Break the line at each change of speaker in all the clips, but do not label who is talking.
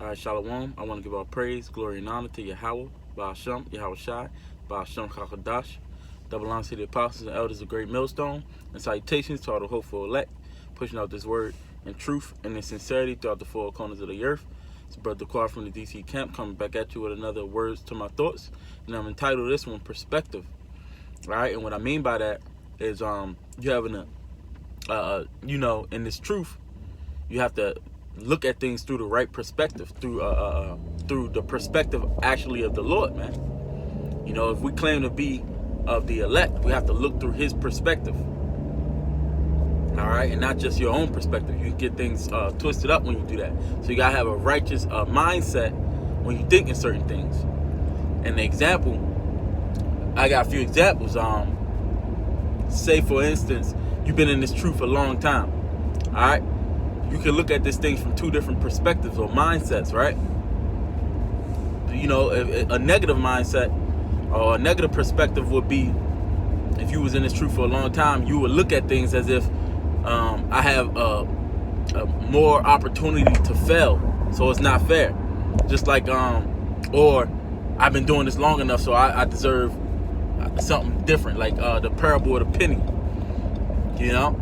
All right, Shalom. I want to give all praise, glory, and honor to Yahweh, Ba'ashem, Yahweh Shai, Ba'ashem Kakadash. Double honor to the apostles and elders of Great Millstone, and salutations to all the hopeful elect, pushing out this word in truth and in sincerity throughout the four corners of the earth. It's Brother Quad from the DC camp coming back at you with another words to my thoughts, and I'm entitled this one Perspective. All right, and what I mean by that is you having in this truth, you have to look at things through the right perspective, through the perspective actually of the Lord, man. You know, if we claim to be of the elect, we have to look through his perspective. All right, and not just your own perspective. You can get things twisted up when you do that. So you gotta have a righteous mindset when you think in certain things. And the example, I got a few examples. Say for instance, you've been in this truth for a long time. All right. You can look at this thing from two different perspectives or mindsets, right? You know, a negative mindset or a negative perspective would be, if you was in this truth for a long time, you would look at things as if I have a more opportunity to fail, so it's not fair. Just like, or I've been doing this long enough, so I deserve something different, like the parable of the penny, you know?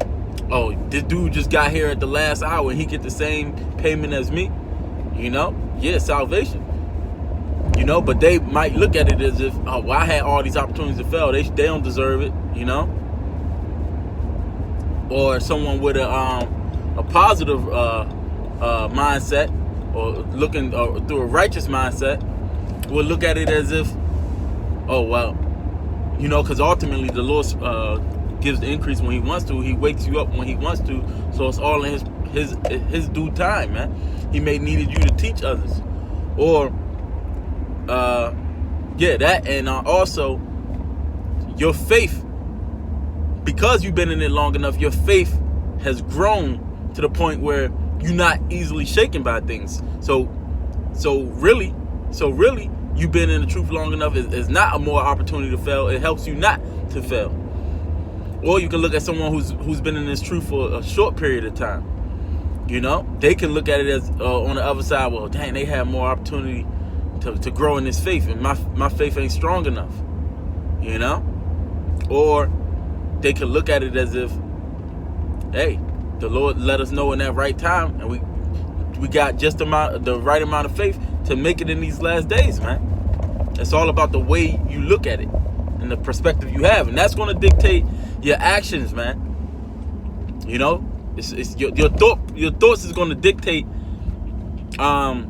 Oh, this dude just got here at the last hour and he get the same payment as me, you know? Yeah, salvation, you know? But they might look at it as if, oh, well, I had all these opportunities to fail. They don't deserve it, you know? Or someone with a positive mindset, or looking through a righteous mindset, will look at it as if, oh, well, you know, because ultimately the Lord gives the increase when he wants to. He wakes you up when he wants to. So it's all in his due time, man. He may needed you to teach others, or that, and also your faith, because you've been in it long enough. Your faith has grown to the point where you're not easily shaken by things. So really, you've been in the truth long enough. It's not a more opportunity to fail. It helps you not to fail. Or you can look at someone who's been in this truth for a short period of time. You know, they can look at it as on the other side. Well, dang, they have more opportunity to grow in this faith, and my faith ain't strong enough. You know, or they can look at it as if, hey, the Lord let us know in that right time, and we got just the right amount of faith to make it in these last days, man. It's all about the way you look at it and the perspective you have, and that's going to dictate your actions, man. You know, it's your thoughts is going to dictate the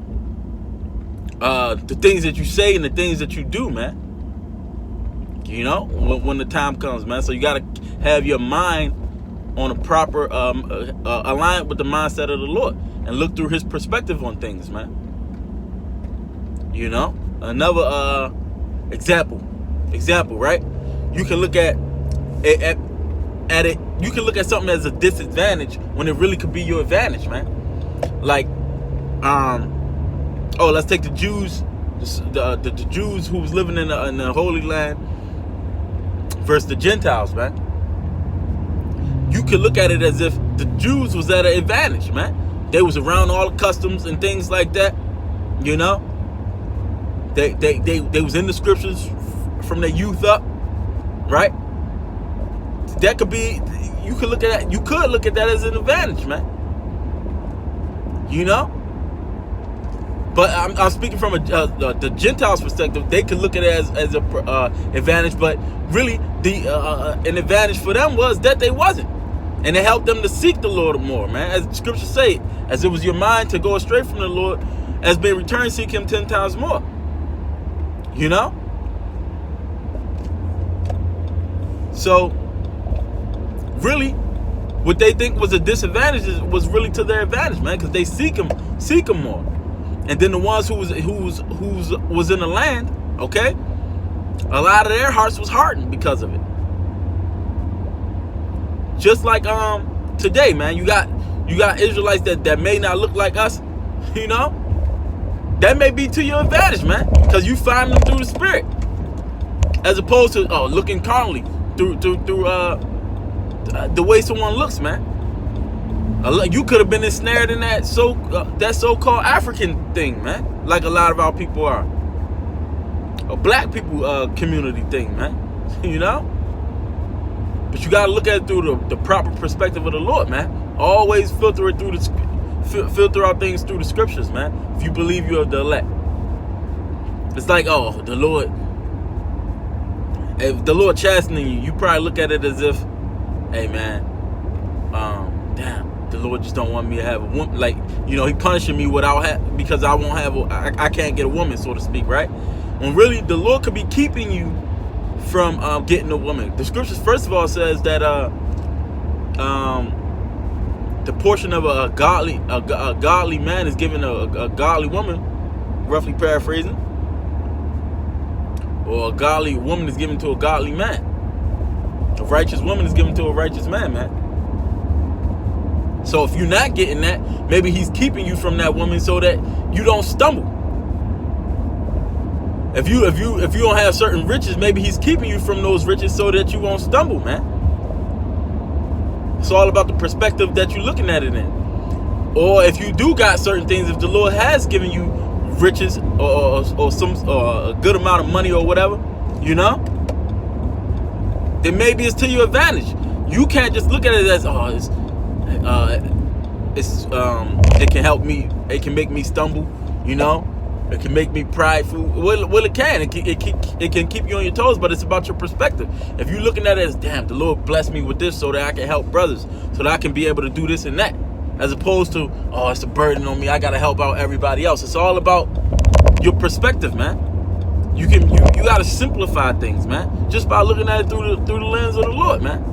things that you say and the things that you do, man. You know, when the time comes, man. So you got to have your mind on a proper aligned with the mindset of the Lord, and look through his perspective on things, man. You know, another example, right? You can look at it. You can look at something as a disadvantage when it really could be your advantage, man. Like, let's take the Jews, the Jews who was living in the Holy Land versus the Gentiles, man. You could look at it as if the Jews was at an advantage, man. They was around all the customs and things like that, you know. They was in the scriptures from their youth up, right? That could be, you could look at that as an advantage, man. You know? But I'm speaking from the Gentiles' perspective. They could look at it as a advantage, but really an advantage for them was that they wasn't. And it helped them to seek the Lord more, man. As the scriptures say, as it was your mind to go astray from the Lord, as been returned, seek him 10 times more. You know? So, really, what they think was a disadvantage was really to their advantage, man, because they seek him more. And then the ones who was in the land, okay, a lot of their hearts was hardened because of it. Just like today, man, you got Israelites that may not look like us, you know. That may be to your advantage, man, because you find them through the Spirit, as opposed to looking carnally through the way someone looks, man. You could have been ensnared in that so-called African thing, man. Like a lot of our people are. A black people community thing, man. You know? But you got to look at it through the proper perspective of the Lord, man. Always filter out things through the scriptures, man. If you believe you are the elect. It's like, oh, the Lord. If the Lord chastening you, you probably look at it as if, hey, man, damn, the Lord just don't want me to have a woman. Like, you know, he punishing me because I won't have I can't get a woman, so to speak, right? When really the Lord could be keeping you from getting a woman. The scriptures, first of all, says that the portion of a godly man is given a godly woman, roughly paraphrasing, or a godly woman is given to a godly man. A righteous woman is given to a righteous man, man. So if you're not getting that, maybe he's keeping you from that woman so that you don't stumble. If you don't have certain riches, maybe he's keeping you from those riches so that you won't stumble, man. It's all about the perspective that you're looking at it in. Or if you do got certain things, if the Lord has given you riches or a good amount of money or whatever, you know, then maybe it's to your advantage. You can't just look at it as, it can help me, it can make me stumble, you know. It can make me prideful. Well, it can. It can keep you on your toes, but it's about your perspective. If you're looking at it as, damn, the Lord blessed me with this so that I can help brothers, so that I can be able to do this and that, as opposed to, oh, it's a burden on me, I got to help out everybody else. It's all about your perspective, man. You got to simplify things, man, just by looking at it through the lens of the Lord, man.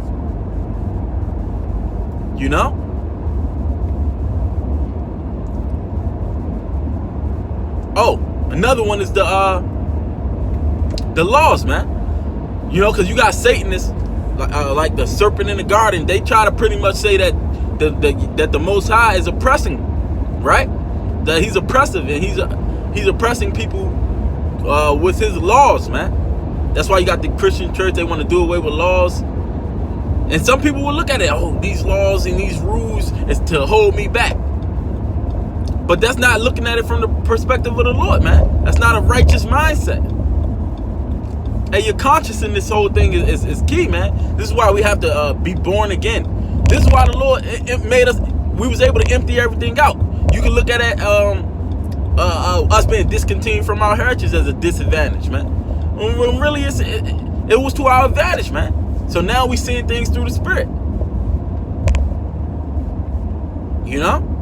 You know? Oh, another one is the laws, man. You know, because you got Satanists like the serpent in the garden. They try to pretty much say that the Most High is oppressing, right? That he's oppressive and he's oppressing people with his laws, man. That's why you got the Christian church. They want to do away with laws, and some people will look at it. Oh, these laws and these rules is to hold me back. But that's not looking at it from the perspective of the Lord, man. That's not a righteous mindset. And your conscience in this whole thing is key, man. This is why we have to be born again. This is why the Lord it made us. We was able to empty everything out. You can look at it, us being discontinued from our heritage as a disadvantage, man. When really it was to our advantage, man. So now we seeing things through the Spirit. You know?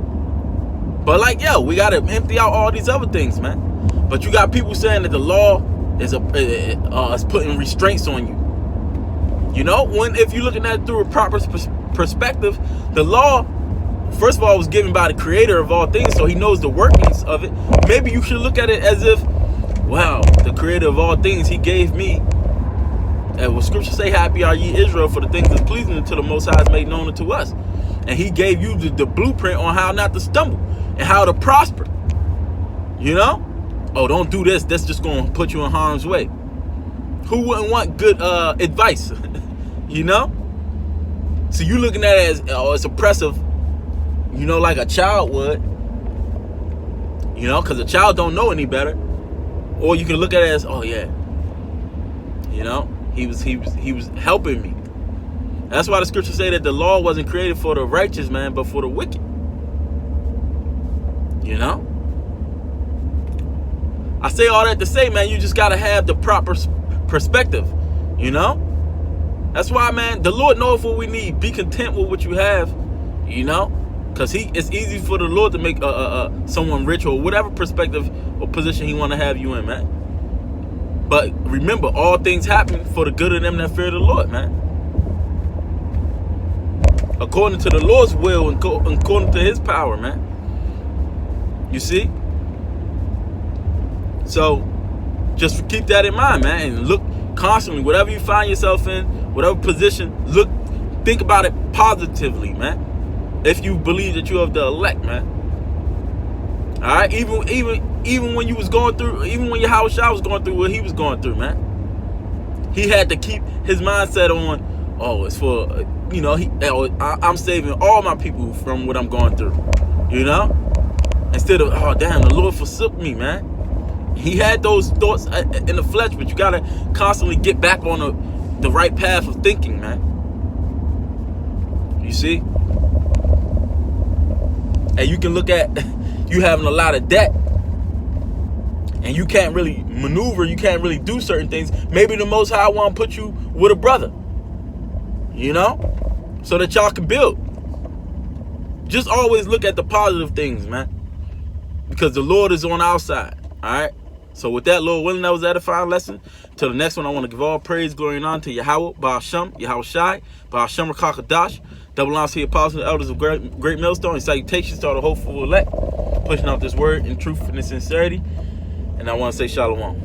But like, yo, we got to empty out all these other things, man. But you got people saying that the law is putting restraints on you. You know, if you're looking at it through a proper perspective, the law, first of all, was given by the creator of all things, so he knows the workings of it. Maybe you should look at it as if, wow, the creator of all things, he gave me, and what scripture say, happy are ye Israel, for the things that's pleasing unto the Most High is made known unto us. And he gave you the blueprint on how not to stumble and how to prosper. You know? Oh, don't do this. That's just going to put you in harm's way. Who wouldn't want good advice? You know? So you looking at it as, oh, it's oppressive, you know, like a child would. You know, because a child don't know any better. Or you can look at it as, oh yeah, you know, he was helping me. That's why the scriptures say that the law wasn't created for the righteous, man, but for the wicked. You know? I say all that to say, man, you just got to have the proper perspective, you know? That's why, man, the Lord knows what we need. Be content with what you have, you know? Because it's easy for the Lord to make someone rich or whatever perspective or position he want to have you in, man. But remember, all things happen for the good of them that fear the Lord, man. According to the Lord's will and according to his power, man. You see? So, just keep that in mind, man. And look constantly, whatever you find yourself in, whatever position, think about it positively, man. If you believe that you're of the elect, man. Alright? Even when you was going through, even when Yahushua was going through what he was going through, man. He had to keep his mindset on, oh, it's for you know, I'm saving all my people from what I'm going through, you know? Instead of, oh, damn, the Lord forsook me, man. He had those thoughts in the flesh, but you got to constantly get back on the right path of thinking, man. You see? And you can look at you having a lot of debt, and you can't really maneuver, you can't really do certain things. Maybe the Most High want to put you with a brother, you know, so that y'all can build. Just always look at the positive things, man, because the Lord is on our side. All right. So with that, Lord willing, that was that edifying lesson. Till the next one, I want to give all praise, glory, and honor to Yahweh, Baal Shem, Yahweh Shai, Baal Shem Rakakadash. Double honors to the apostles and elders of great millstone, and salutations to all the hopeful elect, pushing out this word in truth and in sincerity. And I want to say shalom.